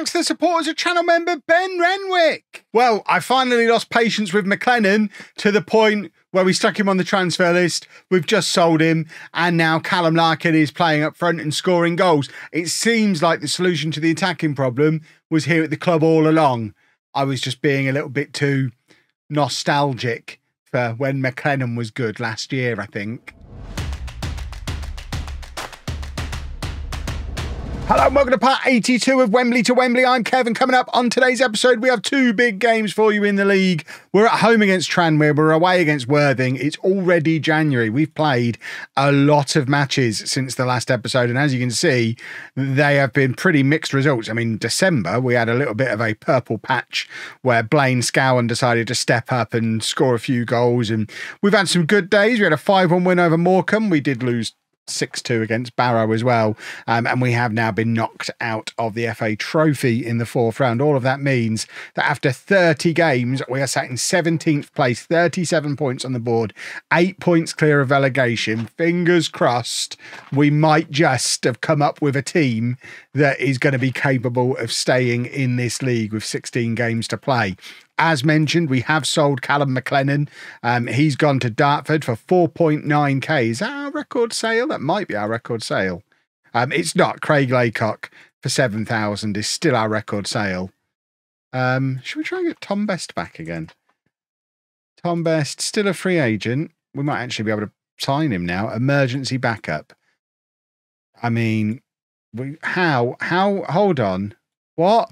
thanks to the support as a channel member, Ben Renwick. Well, I finally lost patience with McLennan to the point where we stuck him on the transfer list. We've just sold him, and now Callum Larkin is playing up front and scoring goals. It seems like the solution to the attacking problem was here at the club all along. I was just being a little bit too nostalgic for when McLennan was good last year, I think. Hello and welcome to part 82 of Wembley to Wembley. I'm Kevin. Coming up on today's episode, we have two big games for you in the league. We're at home against Tranmere. We're away against Worthing. It's already January. We've played a lot of matches since the last episode, and as you can see, they have been pretty mixed results. I mean, December, we had a little bit of a purple patch where Blaine Scowen decided to step up and score a few goals, and we've had some good days. We had a 5-1 win over Morecambe. We did lose 6-2 against Barrow as well, and we have now been knocked out of the FA Trophy in the fourth round. All of that means that after 30 games we are sat in 17th place, 37 points on the board, 8 points clear of relegation. Fingers crossed we might just have come up with a team that is going to be capable of staying in this league with 16 games to play. As mentioned, we have sold Callum McLennan. He's gone to Dartford for 4.9k. Is that our record sale? That might be our record sale. It's not. Craig Laycock for 7,000 is still our record sale. Should we try and get Tom Best back again? Tom Best, still a free agent. We might actually be able to sign him now. Emergency backup. I mean, how, hold on. What?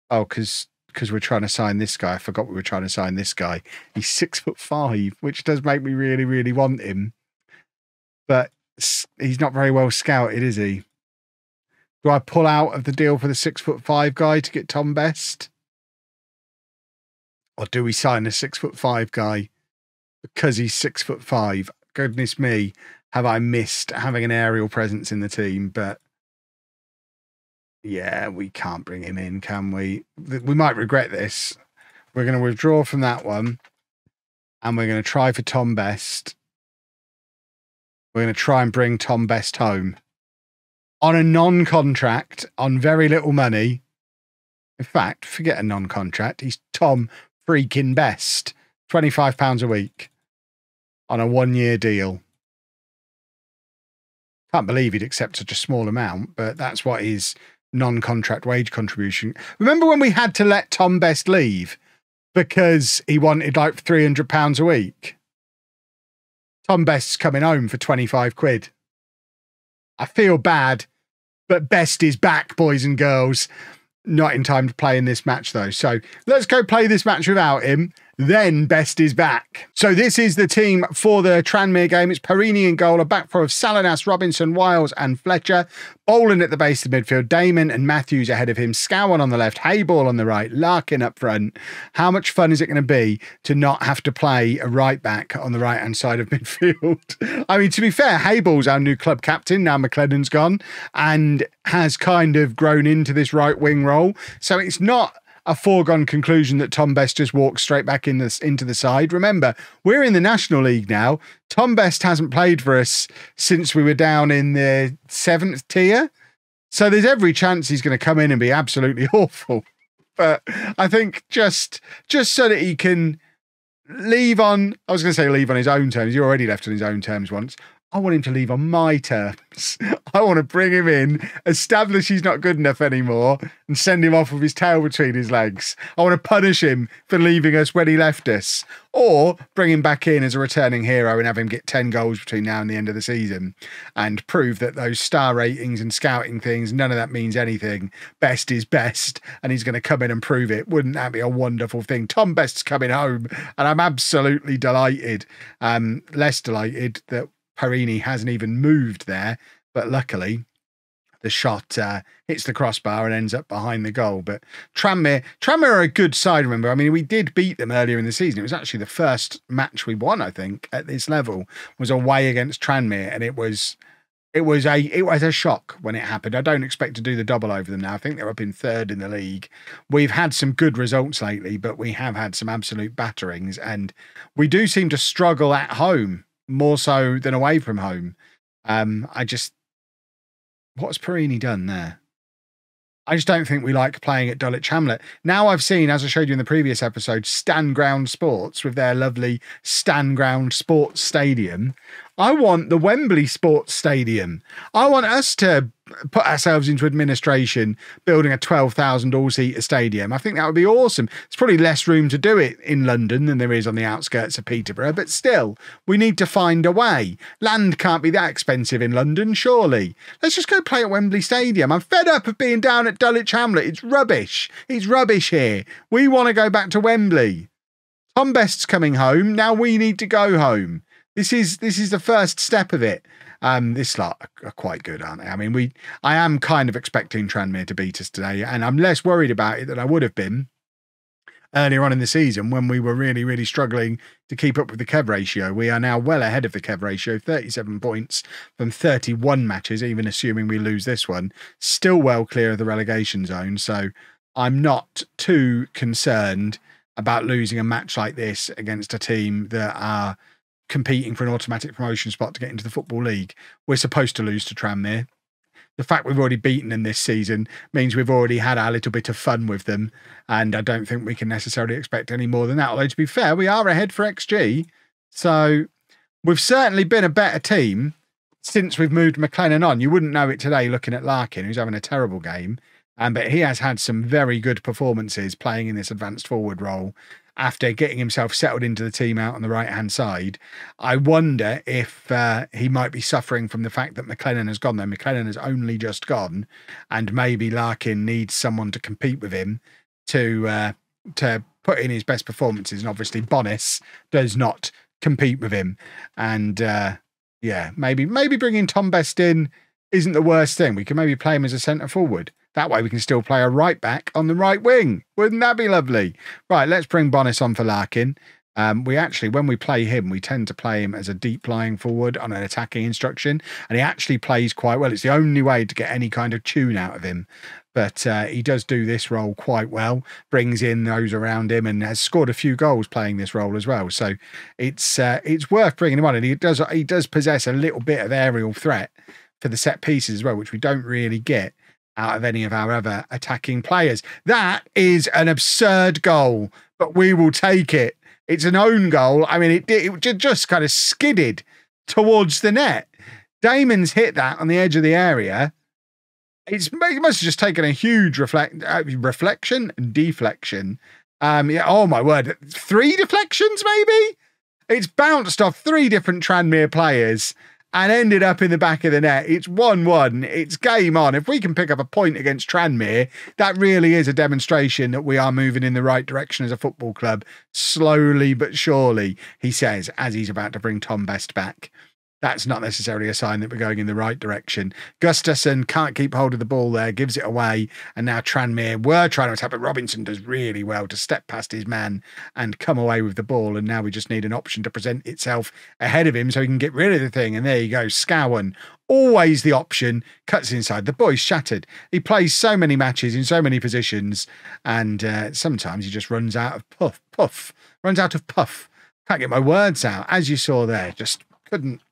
Oh, because we're trying to sign this guy. I forgot we were trying to sign this guy. He's 6'5", which does make me really, really want him. But he's not very well scouted, is he? Do I pull out of the deal for the 6'5" guy to get Tom Best? Or do we sign a 6'5" guy because he's 6'5"? Goodness me, have I missed having an aerial presence in the team? But yeah, we can't bring him in, can we? We might regret this. We're going to withdraw from that one, and we're going to try for Tom Best. We're going to try and bring Tom Best home on a non-contract, on very little money. In fact, forget a non-contract. He's Tom freaking Best. £25 a week on a 1-year deal. Can't believe he'd accept such a small amount, but that's what his non-contract wage contribution. Remember when we had to let Tom Best leave because he wanted like £300 a week? Tom Best's coming home for 25 quid. I feel bad, but Best is back, boys and girls. Not in time to play in this match though. So let's go play this match without him. Then Best is back. So this is the team for the Tranmere game. It's Perini in goal, a back four of Salinas, Robinson, Wiles and Fletcher. Boland at the base of the midfield. Damon and Matthews ahead of him. Scowen on the left, Hayball on the right, Larkin up front. How much fun is it going to be to not have to play a right back on the right-hand side of midfield? I mean, to be fair, Hayball's our new club captain. Now McLennan's gone and has kind of grown into this right wing role. So it's not a foregone conclusion that Tom Best just walks straight back into the side. Remember, we're in the National League now. Tom Best hasn't played for us since we were down in the 7th tier. So there's every chance he's going to come in and be absolutely awful. But I think just so that he can leave on, I was going to say leave on his own terms. He already left on his own terms once. I want him to leave on my terms. I want to bring him in, establish he's not good enough anymore, and send him off with his tail between his legs. I want to punish him for leaving us when he left us, or bring him back in as a returning hero and have him get 10 goals between now and the end of the season and prove that those star ratings and scouting things, none of that means anything. Best is best, and he's going to come in and prove it. Wouldn't that be a wonderful thing? Tom Best's coming home, and I'm absolutely delighted. Less delighted that Perini hasn't even moved there, but luckily the shot hits the crossbar and ends up behind the goal. But Tranmere are a good side, remember. I mean, we did beat them earlier in the season. It was actually the first match we won, I think, at this level, was away against Tranmere, and it was a shock when it happened. I don't expect to do the double over them now. I think they're up in 3rd in the league. We've had some good results lately, but we have had some absolute batterings, and we do seem to struggle at home more so than away from home. What's Perini done there? I just don't think we like playing at Dulwich Hamlet. Now I've seen, as I showed you in the previous episode, Stand Ground Sports with their lovely Stand Ground Sports Stadium. I want the Wembley Sports Stadium. I want us to put ourselves into administration building a 12,000 all-seater stadium. I think that would be awesome. There's probably less room to do it in London than there is on the outskirts of Peterborough, but still, we need to find a way. Land can't be that expensive in London, surely. Let's just go play at Wembley Stadium. I'm fed up of being down at Dulwich Hamlet. It's rubbish. It's rubbish here. We want to go back to Wembley. Tom Best's coming home. Now we need to go home. This is the first step of it. This lot are quite good, aren't they? I mean, I am kind of expecting Tranmere to beat us today, and I'm less worried about it than I would have been earlier on in the season when we were really, really struggling to keep up with the Kev ratio. We are now well ahead of the Kev ratio, 37 points from 31 matches, even assuming we lose this one. Still well clear of the relegation zone, so I'm not too concerned about losing a match like this against a team that are competing for an automatic promotion spot to get into the Football League. We're supposed to lose to Tranmere. The fact we've already beaten them this season means we've already had our little bit of fun with them, and I don't think we can necessarily expect any more than that. Although, to be fair, we are ahead for XG, so we've certainly been a better team since we've moved McLennan on. You wouldn't know it today looking at Larkin, who's having a terrible game, but he has had some very good performances playing in this advanced forward role after getting himself settled into the team out on the right-hand side. I wonder if he might be suffering from the fact that McLennan has gone there. McLennan has only just gone, and maybe Larkin needs someone to compete with him to put in his best performances. And obviously Bonis does not compete with him. And yeah, maybe bringing Tom Best in isn't the worst thing. We can maybe play him as a centre forward. That way we can still play a right back on the right wing. Wouldn't that be lovely? Right, let's bring Bonis on for Larkin. We actually, when we play him, we tend to play him as a deep lying forward on an attacking instruction. And he actually plays quite well. It's the only way to get any kind of tune out of him. But he does do this role quite well, brings in those around him, and has scored a few goals playing this role as well. So it's worth bringing him on. And he does possess a little bit of aerial threat for the set pieces as well, which we don't really get out of any of our other attacking players. That is an absurd goal, but we will take it. It's an own goal. I mean, it just kind of skidded towards the net. Damon's hit that on the edge of the area. It must have just taken a huge reflection and deflection. Yeah, oh my word, 3 deflections maybe? It's bounced off 3 different Tranmere players and ended up in the back of the net. It's 1-1. It's game on. If we can pick up a point against Tranmere, that really is a demonstration that we are moving in the right direction as a football club. Slowly but surely, he says, as he's about to bring Tom Best back. That's not necessarily a sign that we're going in the right direction. Gustafsson can't keep hold of the ball there, gives it away, and now Tranmere were trying to attack, but Robinson does really well to step past his man and come away with the ball, and now we just need an option to present itself ahead of him so he can get rid of the thing, and there you go, Scowen. Always the option, cuts inside. The boy's shattered. He plays so many matches in so many positions, and sometimes he just runs out of puff. Runs out of puff. Can't get my words out. As you saw there, just couldn't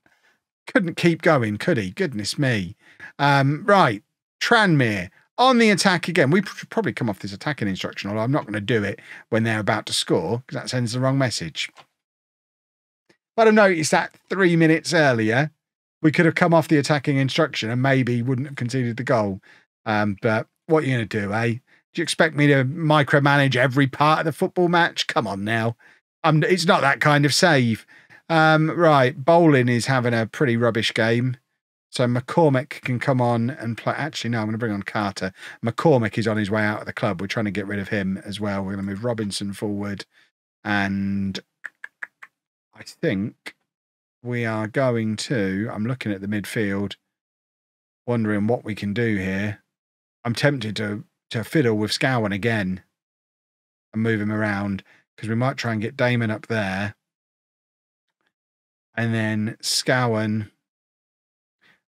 keep going, could he? Goodness me. Right, Tranmere on the attack again. We should probably come off this attacking instruction, although I'm not going to do it when they're about to score because that sends the wrong message. But I've noticed that 3 minutes earlier, we could have come off the attacking instruction and maybe wouldn't have conceded the goal. But what are you going to do, eh? Do you expect me to micromanage every part of the football match? Come on now. It's not that kind of save. Right, Bowling is having a pretty rubbish game. So McCormick can come on and play. Actually, no, I'm going to bring on Carter. McCormick is on his way out of the club. We're trying to get rid of him as well. We're going to move Robinson forward. And I think we are going to, I'm looking at the midfield, wondering what we can do here. I'm tempted to fiddle with Scowen again and move him around because we might try and get Damon up there. And then Scowen,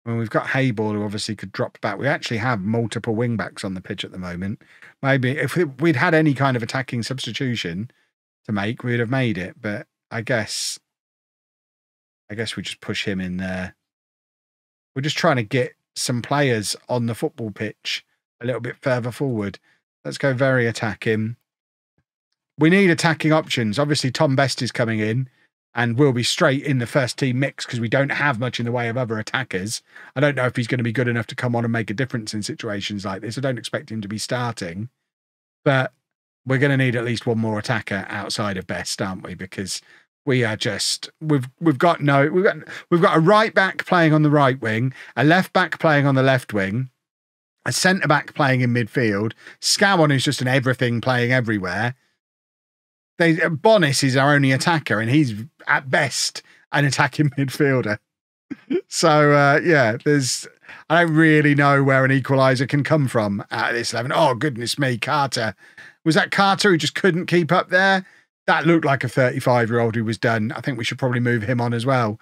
well, we've got Hayball, who obviously could drop back. We actually have multiple wing backs on the pitch at the moment. Maybe if we'd had any kind of attacking substitution to make, we'd have made it. But I guess we just push him in there. We're just trying to get some players on the football pitch a little bit further forward. Let's go very attacking. We need attacking options. Obviously, Tom Best is coming in and will be straight in the first team mix because we don't have much in the way of other attackers. I don't know if he's going to be good enough to come on and make a difference in situations like this. I don't expect him to be starting, but we're going to need at least one more attacker outside of Best, aren't we? Because we are just we've got a right back playing on the right wing, a left back playing on the left wing, a centre back playing in midfield, Scowan who's just an everything playing everywhere. Bonis is our only attacker, and he's at best an attacking midfielder. So yeah, I don't really know where an equaliser can come from at this 11. Oh goodness me, Carter. Was that Carter who just couldn't keep up there? That looked like a 35-year-old who was done. I think we should probably move him on as well.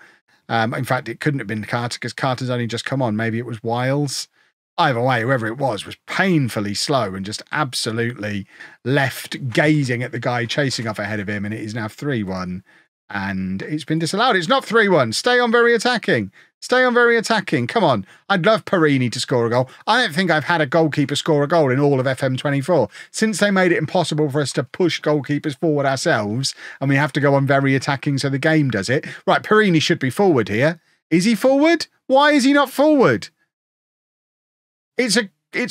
In fact, it couldn't have been Carter because Carter's only just come on. Maybe it was Wiles. Either way, whoever it was painfully slow and just absolutely left gazing at the guy chasing off ahead of him. And it is now 3-1. And it's been disallowed. It's not 3-1. Stay on very attacking. Stay on very attacking. Come on. I'd love Perini to score a goal. I don't think I've had a goalkeeper score a goal in all of FM24. Since they made it impossible for us to push goalkeepers forward ourselves, and we have to go on very attacking so the game does it. Right, Perini should be forward here. Is he forward? Why is he not forward? It's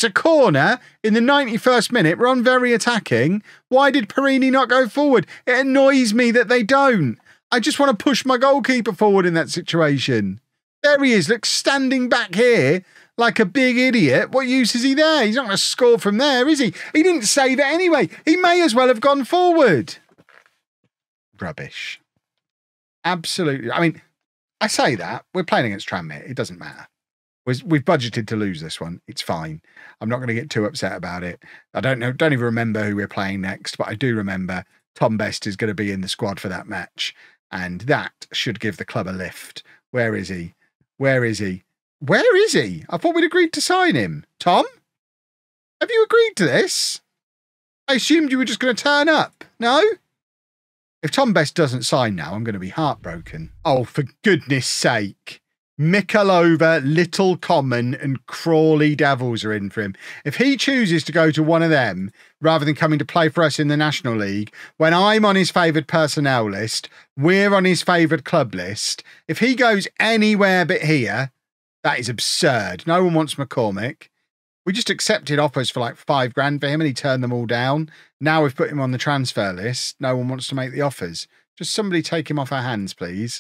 a corner in the 91st minute. We're on very attacking. Why did Perini not go forward? It annoys me that they don't. I just want to push my goalkeeper forward in that situation. There he is, look, standing back here like a big idiot. What use is he there? He's not going to score from there, is he? He didn't save it anyway. He may as well have gone forward. Rubbish. Absolutely. I mean, I say that. We're playing against Tranmere. It doesn't matter. We've budgeted to lose this one. It's fine. I'm not going to get too upset about it. I don't even remember who we're playing next, but I do remember Tom Best is going to be in the squad for that match. And that should give the club a lift. Where is he? Where is he? Where is he? I thought we'd agreed to sign him. Tom? Have you agreed to this? I assumed you were just going to turn up. No? If Tom Best doesn't sign now, I'm going to be heartbroken. Oh, for goodness sake. Mikalova, Little Common and Crawley Devils are in for him. If he chooses to go to one of them rather than coming to play for us in the National League, when I'm on his favoured personnel list, we're on his favoured club list, if he goes anywhere but here, that is absurd. No one wants McCormick. We just accepted offers for like $5,000 for him and he turned them all down. Now we've put him on the transfer list. No one wants to make the offers. Just somebody take him off our hands, please.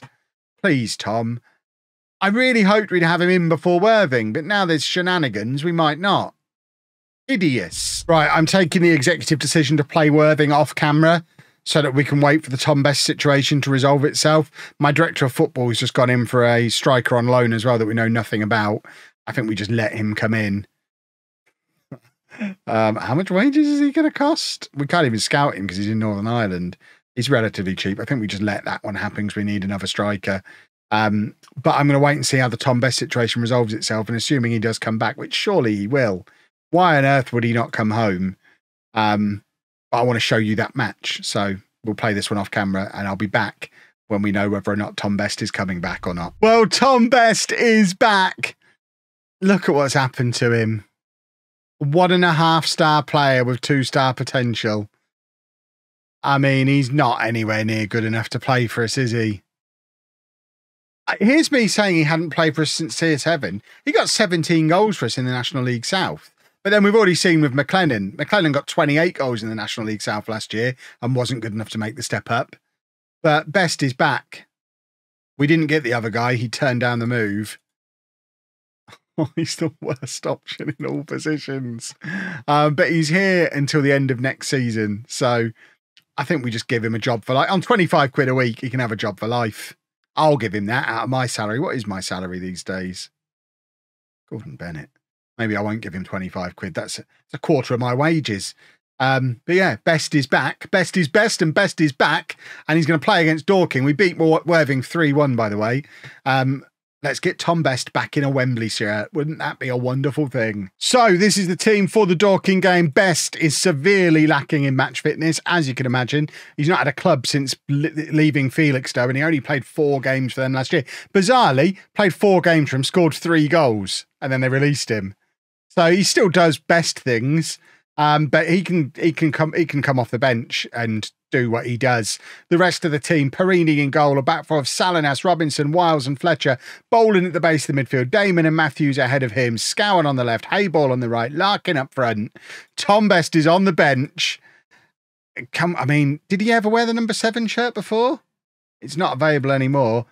Please, Tom. I really hoped we'd have him in before Worthing, but now there's shenanigans, we might not. Hideous. Right, I'm taking the executive decision to play Worthing off camera so that we can wait for the Tom Best situation to resolve itself. My director of football has just gone in for a striker on loan as well that we know nothing about. I think we just let him come in. How much wages is he going to cost? We can't even scout him because he's in Northern Ireland. He's relatively cheap. I think we just let that one happen because we need another striker. But I'm going to wait and see how the Tom Best situation resolves itself, and assuming he does come back, which surely he will. Why on earth would he not come home? But I want to show you that match, so we'll play this one off camera, and I'll be back when we know whether or not Tom Best is coming back or not. Well, Tom Best is back. Look at what's happened to him. 1.5-star player with 2-star potential. I mean, he's not anywhere near good enough to play for us, is he? Here's me saying he hadn't played for us since CS7. He got 17 goals for us in the National League South. But then we've already seen with McLennan. McLennan got 28 goals in the National League South last year and wasn't good enough to make the step up. But Best is back. We didn't get the other guy. He turned down the move. Oh, he's the worst option in all positions. But he's here until the end of next season. So I think we just give him a job for life. On 25 quid a week, he can have a job for life. I'll give him that out of my salary. What is my salary these days? Gordon Bennett. Maybe I won't give him 25 quid. That's a quarter of my wages. But yeah, Best is back. Best is best and Best is back. And he's going to play against Dorking. We beat Worthing 3-1, by the way. Let's get Tom Best back in a Wembley shirt. Wouldn't that be a wonderful thing? So this is the team for the Dorking game. Best is severely lacking in match fitness, as you can imagine. He's not had a club since leaving Felixstowe, and he only played 4 games for them last year. Bizarrely, played 4 games for him, scored 3 goals, and then they released him. So he still does best things, but he can come off the bench and do what he does. The rest of the team, Perini in goal, a back four of Salinas, Robinson, Wiles and Fletcher, bowling at the base of the midfield, Damon and Matthews ahead of him, Scowen on the left, Hayball on the right, Larkin up front, Tom Best is on the bench. I mean, did he ever wear the number 7 shirt before? It's not available anymore.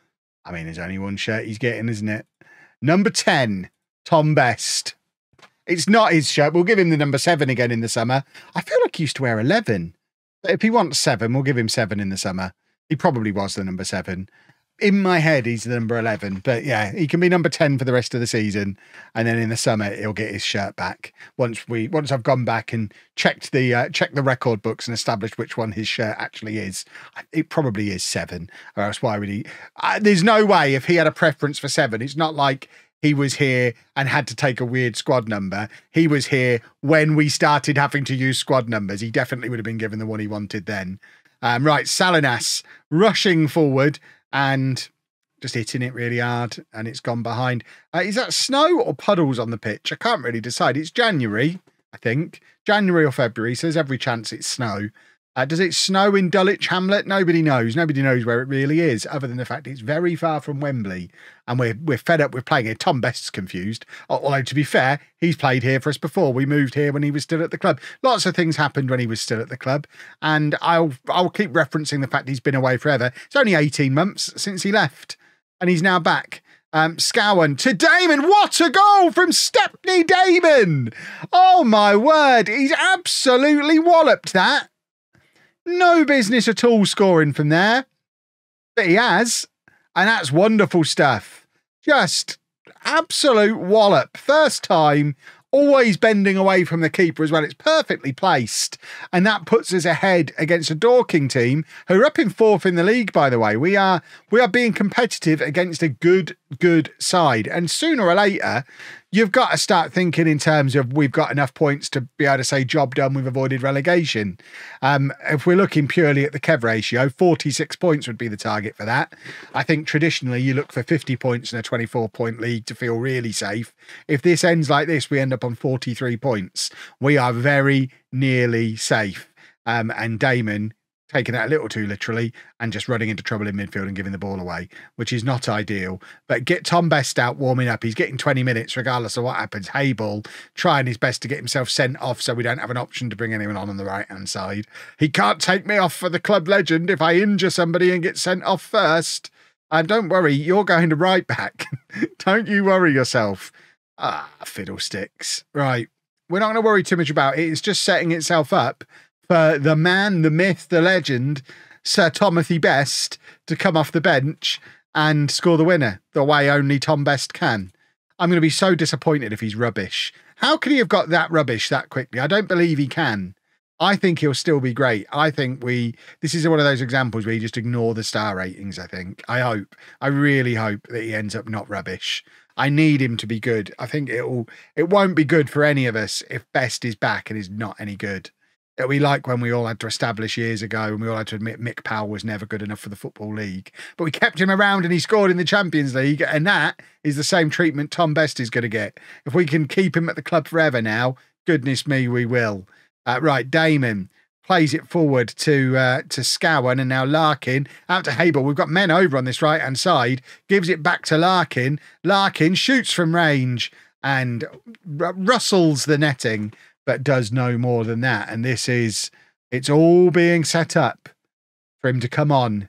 I mean, there's only one shirt he's getting, isn't it? Number 10, Tom Best. It's not his shirt. We'll give him the number 7 again in the summer. I feel like he used to wear 11. But if he wants 7, we'll give him 7 in the summer. He probably was the number 7. In my head, he's the number 11. But yeah, he can be number 10 for the rest of the season. And then in the summer, he'll get his shirt back. Once I've gone back and checked the record books and established which one his shirt actually is. It probably is 7. Or else why would he? There's no way if he had a preference for 7. It's not like he was here and had to take a weird squad number. He was here when we started having to use squad numbers. He definitely would have been given the one he wanted then. Right, Salinas rushing forward and just hitting it really hard, and it's gone behind. Is that snow or puddles on the pitch? I can't really decide. It's January, I think. January or February, so there's every chance it's snow. Does it snow in Dulwich Hamlet? Nobody knows. Nobody knows where it really is, other than the fact it's very far from Wembley. And we're fed up with playing here. Tom Best's confused. Although, to be fair, he's played here for us before. We moved here when he was still at the club. Lots of things happened when he was still at the club. And I'll keep referencing the fact he's been away forever. It's only 18 months since he left. And he's now back. Scowen to Damon. What a goal from Stepney Damon. Oh, my word. He's absolutely walloped that. No business at all scoring from there, but he has, and that's wonderful stuff. Just absolute wallop. First time, always bending away from the keeper as well. It's perfectly placed, and that puts us ahead against a Dorking team who are up in 4th in the league, by the way. We are being competitive against a good side, and sooner or later, you've got to start thinking in terms of we've got enough points to be able to say job done, we've avoided relegation. If we're looking purely at the Kev ratio, 46 points would be the target for that. I think traditionally you look for 50 points in a 24-point league to feel really safe. If this ends like this, we end up on 43 points. We are very nearly safe. And Damon taking that a little too literally and just running into trouble in midfield and giving the ball away, which is not ideal. But get Tom Best out warming up. He's getting 20 minutes regardless of what happens. Hayball trying his best to get himself sent off so we don't have an option to bring anyone on the right-hand side. He can't take me off for the club legend if I injure somebody and get sent off first. And don't worry, you're going to right back. Don't you worry yourself. Fiddlesticks. Right. We're not going to worry too much about it. It's just setting itself up for the man, the myth, the legend, Sir Timothy Best, to come off the bench and score the winner the way only Tom Best can. I'm going to be so disappointed if he's rubbish. How could he have got that rubbish that quickly? I don't believe he can. I think he'll still be great. I think this is one of those examples where you just ignore the star ratings, I think. I really hope that he ends up not rubbish. I need him to be good. I think it won't be good for any of us if Best is back and is not any good. It'll be like when we all had to establish years ago and we all had to admit Mick Powell was never good enough for the Football League. But we kept him around and he scored in the Champions League, and that is the same treatment Tom Best is going to get. If we can keep him at the club forever now, goodness me, we will. Right, Damon plays it forward to Scowen, and now Larkin out to Hayball. We've got men over on this right-hand side. Gives it back to Larkin. Larkin shoots from range and rustles the netting, but does no more than that. And it's all being set up for him to come on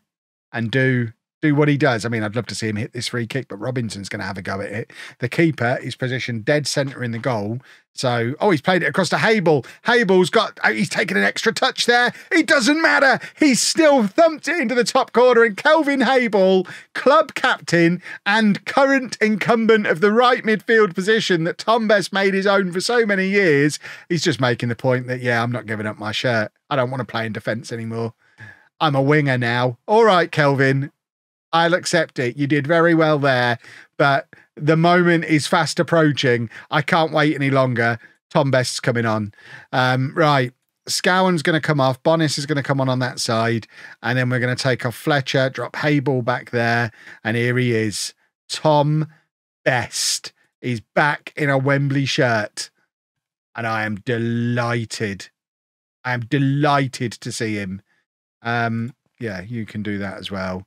and do what he does. I mean, I'd love to see him hit this free kick, but Robinson's going to have a go at it. The keeper is positioned dead centre in the goal. So, he's played it across to Hayball. He's taken an extra touch there. It doesn't matter. He's still thumped it into the top corner, and Kelvin Hayball, club captain and current incumbent of the right midfield position that Tom Best made his own for so many years, he's just making the point that, yeah, I'm not giving up my shirt. I don't want to play in defence anymore. I'm a winger now. All right, Kelvin, I'll accept it. You did very well there, but the moment is fast approaching. I can't wait any longer. Tom Best's coming on. Right. Scowen's going to come off. Bonis is going to come on that side. And then we're going to take off Fletcher, drop Hayball back there. And here he is. Tom Best is back in a Wembley shirt. and I am delighted. I am delighted to see him. Yeah, you can do that as well.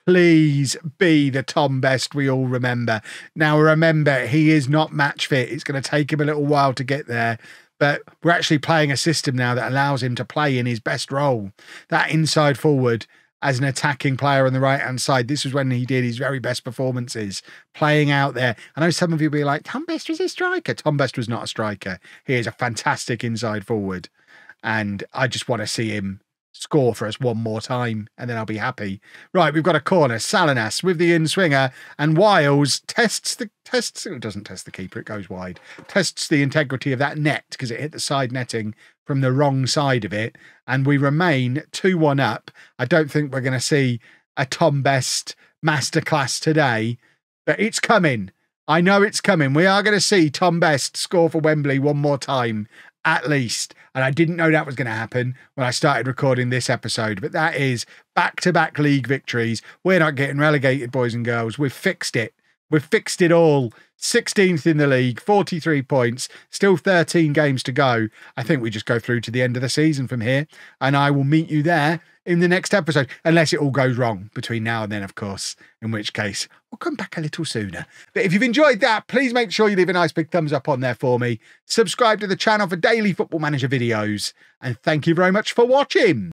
Please be the Tom Best we all remember. Now, remember, he is not match fit. It's going to take him a little while to get there, but we're actually playing a system now that allows him to play in his best role. That inside forward as an attacking player on the right-hand side. This was when he did his very best performances, playing out there. I know some of you will be like, Tom Best was a striker. Tom Best was not a striker. He is a fantastic inside forward, and I just want to see him score for us one more time, and then I'll be happy. Right, we've got a corner. Salinas with the in-swinger, and Wiles it doesn't test the keeper, it goes wide. Tests the integrity of that net because it hit the side netting from the wrong side of it, and we remain 2-1 up. I don't think we're going to see a Tom Best masterclass today, but it's coming. I know it's coming. We are going to see Tom Best score for Wembley one more time, at least. And I didn't know that was going to happen when I started recording this episode, but that is back-to-back league victories. We're not getting relegated, boys and girls. We've fixed it. We've fixed it all. 16th in the league, 43 points, still 13 games to go. I think we just go through to the end of the season from here, and I will meet you there in the next episode, unless it all goes wrong between now and then, of course, in which case we'll come back a little sooner. But if you've enjoyed that, please make sure you leave a nice big thumbs up on there for me. Subscribe to the channel for daily Football Manager videos, and thank you very much for watching.